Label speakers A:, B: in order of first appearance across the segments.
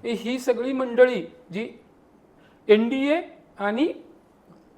A: ही सगळी मंडळी जी एनडीए आणि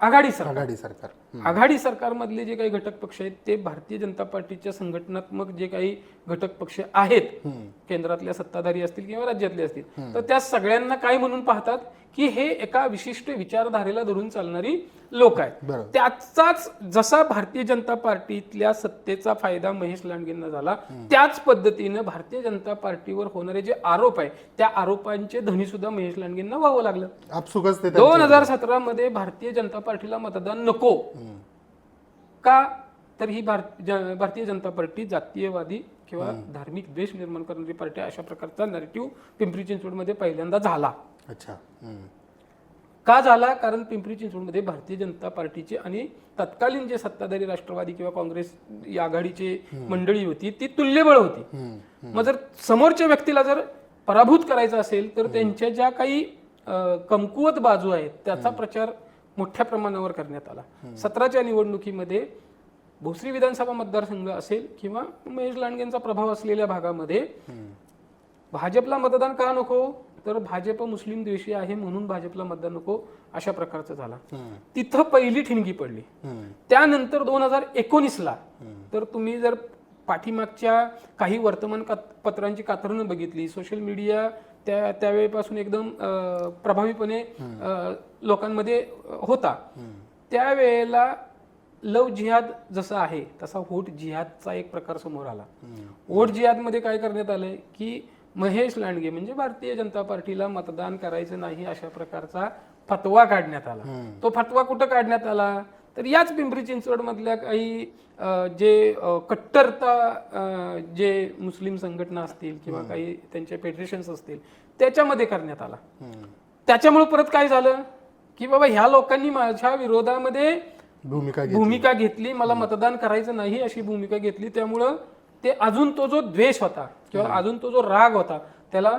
A: आघाडी सरकार आघाडी सरकारमधले जे काही घटक पक्ष आहेत ते भारतीय जनता पार्टीच्या संघटनात्मक जे काही घटक पक्ष आहेत केंद्रातल्या सत्ताधारी असतील किंवा राज्यातले असतील तर त्या सगळ्यांना काय म्हणून पाहतात की हे एका विशिष्ट विचारधारेला धरून चालणारी लोक आहेत. त्याचाच जसा भारतीय जनता पार्टीतल्या सत्तेचा फायदा महेश लांडगेंना झाला त्याच पद्धतीनं भारतीय जनता पार्टीवर होणारे जे आरोप आहे त्या आरोपांचे धनी सुद्धा महेश लांडगेंना व्हावं लागलं. 2017 मध्ये भारतीय जनता पार्टीला मतदान नको का तर ही भारतीय जनता पार्टी जातीयवादी किंवा धार्मिक द्वेष निर्माण करणारी पार्टी अशा प्रकारचा नॅरेटिव्ह पिंपरी चिंचवडमध्ये पहिल्यांदा झाला.
B: अच्छा
A: का झाला कारण पिंपरी चिंचवडमध्ये भारतीय जनता पार्टीचे आणि तत्कालीन जे सत्ताधारी राष्ट्रवादी किंवा काँग्रेस या आघाडीची मंडळी होती ती तुल्यबळ होती. मग जर समोरच्या व्यक्तीला जर पराभूत करायचा असेल तर त्यांच्या ज्या काही कमकुवत बाजू आहेत त्याचा प्रचार मोठ्या प्रमाणावर करण्यात आला. 17च्या निवडणुकीमध्ये भोसरी विधानसभा मतदारसंघ असेल किंवा महेश लांडगेंचा प्रभाव असलेल्या भागामध्ये भाजपला मतदान का नको तर भाजप मुस्लिम द्वेषी आहे म्हणून भाजपला मतदान नको अशा प्रकारचं झाला. तिथं पहिली ठिणगी पडली. त्यानंतर 2019ला तर तुम्ही जर पाठीमागच्या काही वर्तमानपत्रांची कातरणं बघितली सोशल मीडिया त्यावेळेपासून एकदम प्रभावीपणे लोकांमध्ये होता. त्यावेळेला लव जिहाद जसा आहे तसा व्होट जिहादचा एक प्रकार समोर आला. व्होट जिहादमध्ये काय करण्यात आलंय की महेश लांडगे म्हणजे भारतीय जनता पार्टीला मतदान करायचं नाही अशा प्रकारचा फतवा काढण्यात आला. तो फतवा कुठं काढण्यात आला तर याच पिंपरी चिंचवड मधल्या काही जे कट्टरता जे मुस्लिम संघटना असतील किंवा काही त्यांचे फेडरेशन्स असतील त्याच्यामध्ये करण्यात आला. त्याच्यामुळे परत काय झालं की बाबा ह्या लोकांनी माझ्या विरोधामध्ये भूमिका घेतली मला मतदान करायचं नाही अशी भूमिका घेतली त्यामुळं ते अजून तो जो द्वेष होता किंवा अजून तो जो राग होता त्याला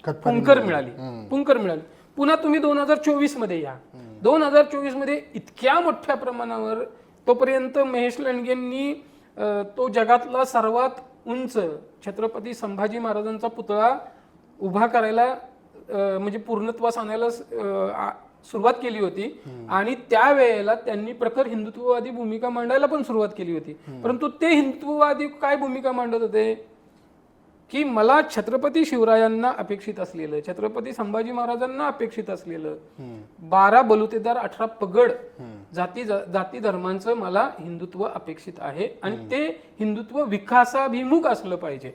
A: पुंकर मिळाली. पुन्हा तुम्ही 2024 मध्ये या. 2024 मध्ये इतक्या मोठ्या प्रमाणावर तोपर्यंत महेश लांडगेंनी तो जगातला सर्वात उंच छत्रपती संभाजी महाराजांचा पुतळा उभा करायला म्हणजे पूर्णत्वास आणायला सुरुवात केली होती आणि त्यावेळेला त्यांनी प्रखर हिंदुत्ववादी भूमिका मांडायला पण सुरुवात केली होती. परंतु ते हिंदुत्ववादी काय भूमिका मांडत होते की मला छत्रपती शिवरायांना अपेक्षित असलेलं छत्रपती संभाजी महाराजांना अपेक्षित असलेलं 12 बलुतेदार 18 पगड जाती धर्मांचं मला हिंदुत्व अपेक्षित आहे आणि ते हिंदुत्व विकासाभिमुख असलं पाहिजे.